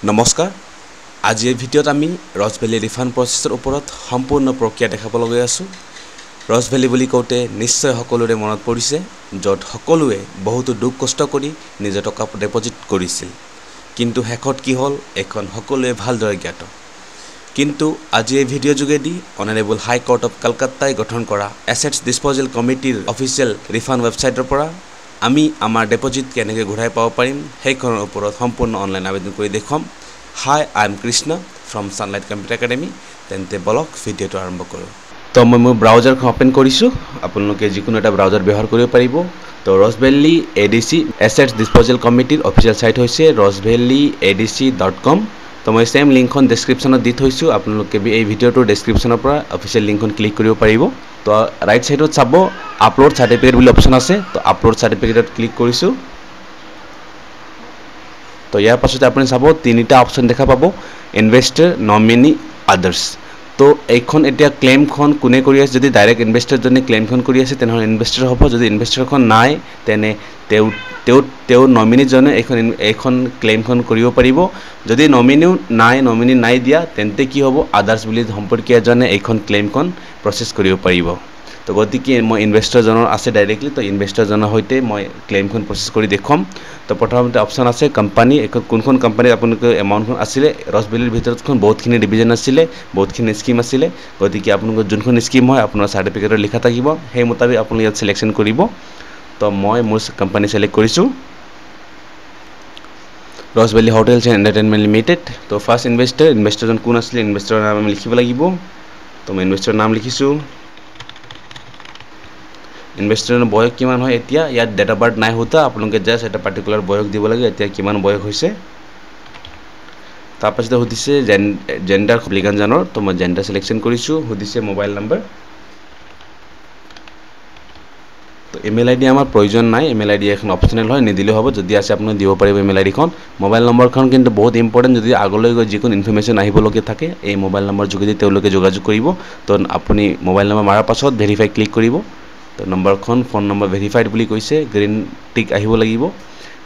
নমস্কাৰ আজি এই ভিডিঅ'ত আমি ৰছ ভেলি ৰিফাণ্ড প্ৰচেছৰ ওপৰত সম্পূৰ্ণ প্ৰক্ৰিয়া দেখাবলৈ গৈ আছোঁ ৰছ ভেলি বুলি কওঁতে নিশ্চয় সকলোৰে মনত পৰিছে য'ত সকলোৱে বহুতো দুখ কষ্ট কৰি নিজৰ টকা ডিপজিট কৰিছিল কিন্তু শেষত কি হ'ল এখন সকলোৱে ভালদৰে জ্ঞাত কিন্তু আজি এই ভিডিঅ' যোগেদি অনাৰেবল হাই কোৰ্ট অফ কলকাতাই গঠন কৰা এছেটছ ডিছপ'জেল কমিটিৰ অফিচিয়েল ৰিফাণ্ড ৱেবছাইটৰ পৰা আমি আমাৰ ডিপজিট কেনেকৈ ঘূৰাই পাব পাৰিম সেইখনৰ ওপৰত সম্পূৰ্ণ অনলাইন আবেদন কৰি দেখুৱাম Hi, I am Krishna from Sunlight Computer Academy. তেন্তে বলক ভিডিঅ'টো আৰম্ভ কৰোঁ তো মই মোৰ ব্ৰাউজাৰখন ওপেন কৰিছোঁ আপোনালোকে যিকোনো এটা ব্ৰাউজাৰ ব্যৱহাৰ কৰিব পাৰিব তো Ross valley ADC assets disposal কমিটিৰ অফিচিয়েল চাইট হৈছে rosvalleyadc.com তো মই সেম লিংকখন ডেছক্ৰিপশ্যনত দি থৈছোঁ আপোনালোকে এই ভিডিঅ'টোৰ ডেছক্ৰিপশ্যনৰ পৰা অফিচিয়েল লিংকখন ক্লিক কৰিব পাৰিব তো ৰাইট সাইডত চাব আপলোড চাৰ্টিফিকেট বুলি অপশ্যন আছে তো আপলোড চাৰ্টিফিকেটত ক্লিক কৰিছোঁ তো ইয়াৰ পাছতে আপুনি চাব তিনিটা অপশ্যন দেখা পাব ইনভেষ্টৰ নমিনি আদাৰ্স তো এইখন এতিয়া ক্লেইমখন কোনে কৰি আছে যদি ডাইৰেক্ট ইনভেষ্টৰজনে ক্লেইমখন কৰি আছে তেনেহ'লে ইনভেষ্টৰ হ'ব যদি ইনভেষ্টৰখন নাই তেনে তেওঁ নমিনিজনে এইখন ক্লেইমখন কৰিব পাৰিব যদি নমিনি নাই দিয়া তেন্তে কি হ'ব আদাৰ্স বুলি সম্পৰ্কীয় এজনে এইখন ক্লেইমখন প্ৰচেছ কৰিব পাৰিব তো গতিকে মই ইনভেষ্টৰজনৰ আছে ডাইৰেক্টলি তো ইনভেষ্টৰজনৰ সৈতে মই ক্লেইমখন প্ৰচেছ কৰি দেখুৱাম তো প্ৰথমতে অপশ্যন আছে কোম্পানী কোনখন কোম্পানীত আপোনালোকৰ এমাউণ্টখন আছিলে ৰছ ভেলিৰ ভিতৰতখন বহুতখিনি ডিভিজন আছিলে বহুতখিনি স্কিম আছিলে গতিকে আপোনালোকৰ যোনখন স্কিম হয় আপোনাৰ চাৰ্টিফিকেটত লিখা থাকিব সেই মুতাবিক আপুনি ইয়াত চিলেকশ্যন কৰিব তো মই মোৰ কোম্পানী চিলেক্ট কৰিছোঁ Ross valley hotels and entertainment limited তো ফাৰ্ষ্ট ইনভেষ্টৰজন কোন আছিলে ইনভেষ্টৰৰ নাম আমি লিখিব লাগিব তো মই ইনভেষ্টৰৰ নাম লিখিছোঁ ইনভেষ্টৰৰ বয়স কিমান হয় এতিয়া ইয়াত ডেট অফ বাৰ্থ নাই হতা আপোনালোকে জাষ্ট এটা পাৰ্টিকুলাৰ বয়স দিব লাগে এতিয়া কিমান বয়স হৈছে তাৰপাছতে সুধিছে জেণ্ডাৰ লিগানজনৰ তো মই জেণ্ডাৰ চিলেকশ্যন কৰিছোঁ সুধিছে মোবাইল নম্বৰ তো ইমেইল আইডি আমাৰ প্ৰয়োজন নাই ইমেইল আইডি এখন অপশ্যনেল হয় নিদিলেও হ'ব যদি আছে আপুনি দিব পাৰিব ইমেইল আইডিখন মোবাইল নম্বৰখন কিন্তু বহুত ইম্পৰ্টেণ্ট যদি আগলৈ গৈ যিকোনো ইনফৰমেশ্যন আহিবলগীয়া থাকে এই মোবাইল নম্বৰ যোগেদি তেওঁলোকে যোগাযোগ কৰিব তো আপুনি মোবাইল নম্বৰ মাৰাৰ পাছত ভেৰিফাই ক্লিক কৰিব তো নম্বৰখন ফোন নম্বৰ ভেৰিফাইড বুলি কৈছে গ্ৰীণ টিক আহিব লাগিব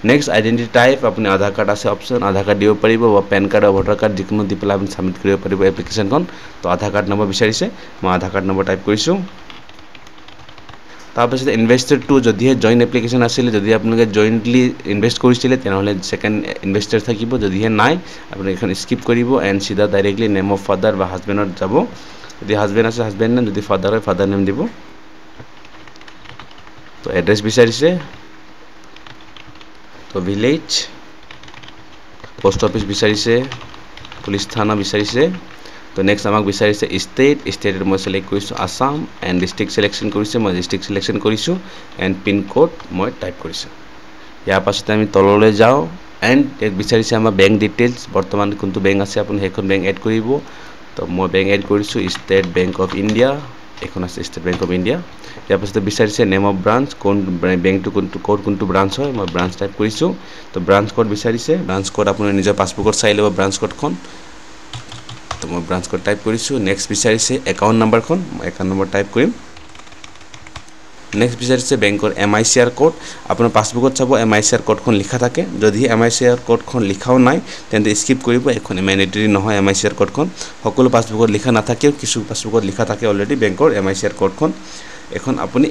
নেক্সট আইডেণ্টিটি টাইপ আপুনি আধাৰ কাৰ্ড আছে অপশ্যন আধাৰ কাৰ্ড দিব পাৰিব বা পেন কাৰ্ড বা ভোটাৰ কাৰ্ড যিকোনো দি পেলাই আপুনি ছাবমিট কৰিব পাৰিব এপ্লিকেশ্যনখন তো আধাৰ কাৰ্ড নম্বৰ বিচাৰিছে মই আধাৰ কাৰ্ড নম্বৰ টাইপ কৰিছোঁ তাৰপিছত ইনভেষ্টৰ টু যদিহে জইণ্ট এপ্লিকেশ্যন আছিলে যদি আপোনালোকে জইণ্টলি ইনভেষ্ট কৰিছিলে তেনেহ'লে ছেকেণ্ড ইনভেষ্টৰ থাকিব যদিহে নাই আপুনি এখন স্কিপ কৰিব এণ্ড চিধা ডাইৰেক্টলি নেম অফ ফাদাৰ বা হাজবেণ্ডত যাব যদি হাজবেণ্ড আছে হাজবেণ্ড নেম যদি ফাদাৰ হয় ফাদাৰ নেম দিব তো এড্ৰেছ বিচাৰিছে তো ভিলেজ পোষ্ট অফিচ বিচাৰিছে পুলিচ থানা বিচাৰিছে তো নেক্সট আমাক বিচাৰিছে ষ্টেটত মই চিলেক্ট কৰিছোঁ আসাম এণ্ড ডিষ্ট্ৰিক্ট চিলেকশ্যন কৰিছে মই ডিষ্ট্ৰিক্ট চিলেকশ্যন কৰিছোঁ এণ্ড পিন কোড মই টাইপ কৰিছোঁ ইয়াৰ পাছতে আমি তললৈ যাওঁ এণ্ড ইয়াত বিচাৰিছে আমাৰ বেংক ডিটেইলছ বৰ্তমান কোনটো বেংক আছে আপুনি সেইখন বেংক এড কৰিব তো মই বেংক এড কৰিছোঁ ষ্টেট বেংক অফ ইণ্ডিয়া এখন আছে ষ্টেট বেংক অফ ইণ্ডিয়া ইয়াৰ পাছতে বিচাৰিছে নেম অফ ব্ৰাঞ্চ কোন বেংকটো কোনটো ব্ৰাঞ্চ হয় মই ব্ৰাঞ্চ টাইপ কৰিছোঁ তো ব্ৰাঞ্চ কোড বিচাৰিছে ব্ৰাঞ্চ কোড আপুনি নিজৰ পাছবুকত চাই ল'ব ব্ৰাঞ্চ কোডখন তো মই ব্ৰাঞ্চ কোড টাইপ কৰিছোঁ নেক্সট বিচাৰিছে একাউণ্ট নাম্বাৰখন মই একাউণ্ট নম্বৰ টাইপ কৰিম নেক্সট বিচাৰিছে বেংকৰ MICR কোড আপোনাৰ পাছবুকত চাব MICR কোডখন লিখা থাকে যদি MICR কোডখন লিখাও নাই তেন্তে স্কিপ কৰিব এখন মেণ্ডেটৰী নহয় MICR কোডখন সকলো পাছবুকত লিখা নাথাকেও কিছু পাছবুকত লিখা থাকে অলৰেডি বেংকৰ MICR কোডখন এখন আপুনি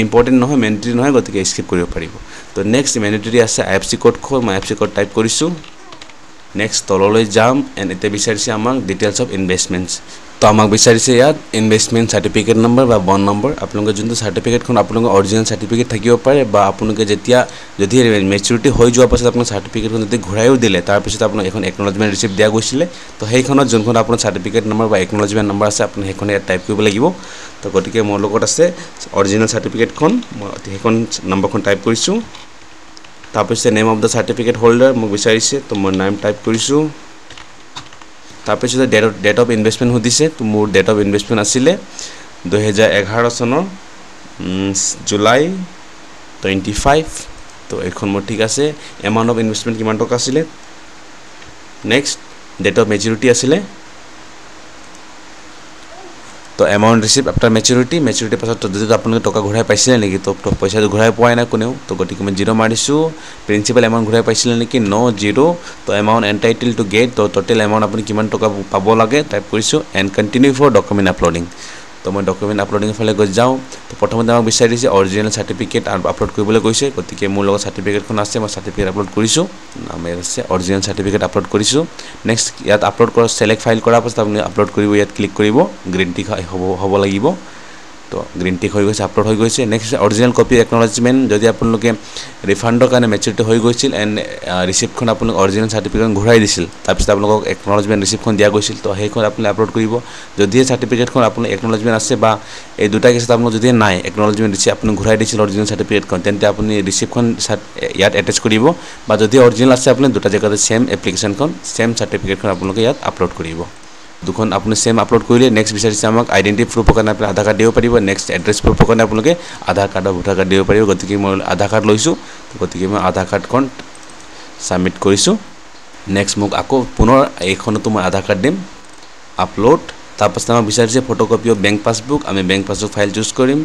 ইম্পৰ্টেণ্ট নহয় মেণ্ডেটৰী নহয় গতিকে স্কিপ কৰিব পাৰিব তো নেক্সট মেণ্ডেটৰী আছে IFSC কোডখন মই IFSC কোড টাইপ কৰিছোঁ নেক্সট তললৈ যাম এণ্ড এতিয়া বিচাৰিছে আমাক ডিটেইলছ অফ ইনভেষ্টমেণ্টছ তো আমাক বিচাৰিছে ইয়াত ইনভেষ্টমেণ্ট চাৰ্টিফিকেট নম্বৰ বা বণ্ড নম্বৰ আপোনালোকে যোনটো চাৰ্টিফিকেটখন আপোনালোকৰ অৰিজিনেল চাৰ্টিফিকেট থাকিব পাৰে বা আপোনালোকে যদি মেচিউৰিটি হৈ যোৱাৰ পাছত আপোনাৰ চাৰ্টিফিকেটখন যদি ঘূৰাইও দিলে তাৰপিছত আপোনাক এখন একনলেজমেণ্ট ৰিচিপ্ট দিয়া গৈছিলে তো সেইখনত যোনখন আপোনাৰ চাৰ্টিফিকেট নম্বৰ বা একনলেজমেণ্ট নম্বৰ আছে আপুনি সেইখন ইয়াত টাইপ কৰিব লাগিব তো গতিকে মোৰ লগত আছে অৰিজিনেল চাৰ্টিফিকেটখন মই সেইখন নম্বৰখন টাইপ কৰিছোঁ তাৰপিছত name of the certificate holder মোক বিচাৰিছে তো মই নাম টাইপ কৰিছোঁ তাৰপিছত ডেট অফ ইনভেষ্টমেণ্ট সুধিছে তো মোৰ ডেট অফ ইনভেষ্টমেণ্ট আছিলে 2011 চনৰ জুলাই 25 তো এইখন মোৰ ঠিক আছে এমাউণ্ট অফ ইনভেষ্টমেণ্ট কিমান টকা আছিলে নেক্সট ডেট অফ মেচিউৰিটি আছিলে তো এমাউণ্ট ৰিচিভ আফটাৰ মেচুৰিটি পাছত যদি আপোনালোকে টকা ঘূৰাই পাইছিলে নেকি তো পইচাটো ঘূৰাই পোৱাই নাই কোনেও তো গতিকে মই 0 মাৰিছোঁ প্ৰিন্সিপাল এমাউণ্ট ঘূৰাই পাইছিলে নেকি নো 0 তো এমাউণ্ট এণ্টাইটেল টু গেট তো টোটেল এমাউণ্ট আপুনি কিমান টকা পাব লাগে টাইপ কৰিছোঁ and continue for document uploading তো মই ডকুমেণ্ট আপলোডিঙৰ ফালে গৈ যাওঁ তো প্ৰথমতে আমাক বিচাৰি দিছে অৰিজিনেল চাৰ্টিফিকেট আপলোড কৰিবলৈ কৈছে গতিকে মোৰ লগত চাৰ্টিফিকেটখন আছে মই চাৰ্টিফিকেট আপলোড কৰিছোঁ নামে আছে অৰিজিনেল চাৰ্টিফিকেট আপলোড কৰিছোঁ নেক্সট ইয়াত আপলোড কৰা ছিলেক্ট ফাইল কৰাৰ পাছত আপুনি আপলোড কৰিব ইয়াত ক্লিক কৰিব গ্ৰীণ টিক হ'ব লাগিব তো গ্ৰীণ টিক হৈ গৈছে আপলোড হৈ গৈছে নেক্সট অৰিজিনেল কপি একনলেজমেণ্ট যদি আপোনালোকে ৰিফাণ্ডৰ কাৰণে মেচুৰিটি হৈ গৈছিল এণ্ড ৰিচিপ্টখন আপোনালোক অৰিজিনেল চাৰ্টিফিকেট ঘূৰাই দিছিল তাৰপিছত আপোনালোকক একনলেজমেণ্ট ৰিচিপ্টখন দিয়া গৈছিল তো সেইখন আপুনি আপলোড কৰিব যদিহে চাৰ্টিফিকেটখন আপোনাৰ একনলেজমেণ্ট আছে বা এই দুটা কেছত আপোনালোক যদি নাই একনলেজমেণ্ট ৰিচিপ্ট আপুনি ঘূৰাই দিছিল অৰিজিনেল চাৰ্টিফিকেটখন তেন্তে আপুনি ৰিচিপ্টখন ইয়াত এটেচ কৰিব বা যদি অৰিজিনেল আছে আপুনি দুটা জেগাতে ছেম এপ্লিকেশ্যনখন ছেম চাৰ্টিফিকেটখন আপোনালোকে ইয়াত আপলোড কৰিব দুখন আপুনি সেম আপলোড কৰিলে নেক্সট বিচাৰিছে আমাক আইডেন্টিটি প্ৰুফৰ কাৰণে আপুনি আধাৰ কাৰ্ড দিব পাৰিব নেক্সট এড্ৰেছ প্ৰুফৰ কাৰণে আপোনালোকে আধাৰ কাৰ্ড বা ভোটাৰ কাৰ্ড দিব পাৰিব গতিকে মই আধাৰ কাৰ্ড লৈছোঁ গতিকে মই আধাৰ কাৰ্ডখন সাবমিট কৰিছোঁ নেক্সট মোক আকৌ পুনৰ এইখনতো মই আধাৰ কাৰ্ড দিম আপলোড তাৰপাছত আমাক বিচাৰিছে ফটোকপি অফ বেংক পাছবুক আমি বেংক পাছবুক ফাইল চুজ কৰিম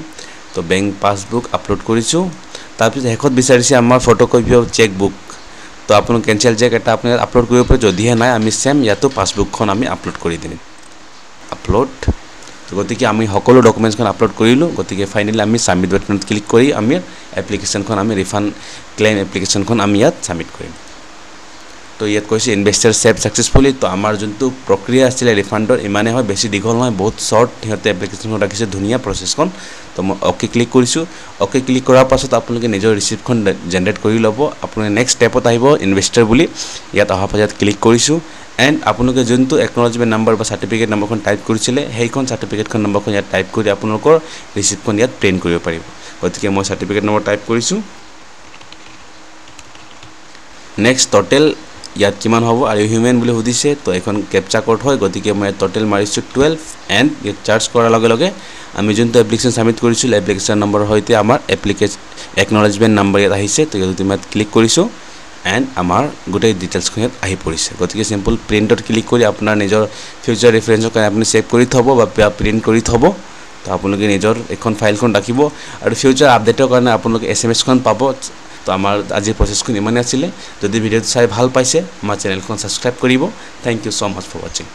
তো বেংক পাছবুক আপলোড কৰিছোঁ তাৰপিছত শেষত বিচাৰিছে আমাৰ ফটোকপি অফ চেক বুক তো আপোনাক কেনসেল চেক এটা আপুনি আপলোড কৰিব পাৰে যদিহে নাই আমি সেম ইয়াতো পাছবুকখন আমি আপলোড কৰি দিম আপলোড তো গতিকে আমি সকলো ডকুমেণ্টছখন আপলোড কৰিলোঁ গতিকে ফাইনেলি আমি সাবমিট বাটনত ক্লিক কৰি আমি এপ্লিকেশ্যনখন আমি ৰিফাণ্ড ক্লেইম এপ্লিকেশ্যনখন আমি ইয়াত সাবমিট কৰিম তো ইয়াত কৈছে ইনভেষ্টাৰ সেভ সাকসেসফুলি তো আমাৰ যোনটো প্ৰক্ৰিয়া আছিল ৰিফাণ্ডৰ ইমানে হয় বেছি দীঘল নহয় বহুত শৰ্ট সিহঁতে এপ্লিকেশ্যনখন ৰাখিছে ধুনীয়া প্ৰচেছখন তো মই অ'কে ক্লিক কৰিছোঁ অ'কে ক্লিক কৰাৰ পাছত আপোনালোকে নিজৰ ৰিচিপ্টখন জেনেৰেট কৰি ল'ব আপুনি নেক্সট ষ্টেপত আহিব ইনভেষ্টাৰ বুলি ইয়াত অহাৰ পাছত ক্লিক কৰিছোঁ এণ্ড আপোনালোকে যোনটো একনলেজমেণ্ট নাম্বাৰ বা চাৰ্টিফিকেট নাম্বাৰখন টাইপ কৰিছিলে সেইখন চাৰ্টিফিকেটখন নাম্বাৰখন ইয়াত টাইপ কৰি আপোনালোকৰ ৰিচিপ্টখন ইয়াত প্ৰিণ্ট কৰিব পাৰিব গতিকে মই চাৰ্টিফিকেট নম্বৰ টাইপ কৰিছোঁ নেক্সট টোটেল ইয়াত কিমান হ'ব আৰু হিউমেন বুলি সুধিছে তো এখন কেপচা কোড হয় গতিকে মই টোটেল মাৰিছোঁ 12 এণ্ড ইয়াত চাৰ্জ কৰাৰ লগে লগে আমি যোনটো এপ্লিকেশ্যন সাবমিট কৰিছিলোঁ এপ্লিকেশ্যন নম্বৰৰ সৈতে আমাৰ একনলেজমেণ্ট নাম্বাৰ ইয়াত আহিছে তো ইয়াত মই ক্লিক কৰিছোঁ এণ্ড আমাৰ গোটেই ডিটেইলছখন ইয়াত আহি পৰিছে গতিকে সিম্পল প্ৰিণ্টত ক্লিক কৰি আপোনাৰ নিজৰ ফিউচাৰ ৰেফাৰেঞ্চৰ কাৰণে আপুনি সেভ কৰি থ'ব বা প্ৰিণ্ট কৰি থ'ব তো আপোনালোকে নিজৰ এখন ফাইলখন ৰাখিব আৰু ফিউচাৰ আপডেটৰ কাৰণে আপোনালোকে SMS-খন পাব তো আমাৰ আজিৰ প্ৰচেছখন ইমানে আছিলে যদি ভিডিঅ'টো চাই ভাল পাইছে আমাৰ চেনেলখন সাবস্ক্ৰাইব কৰিব thank you so much for watching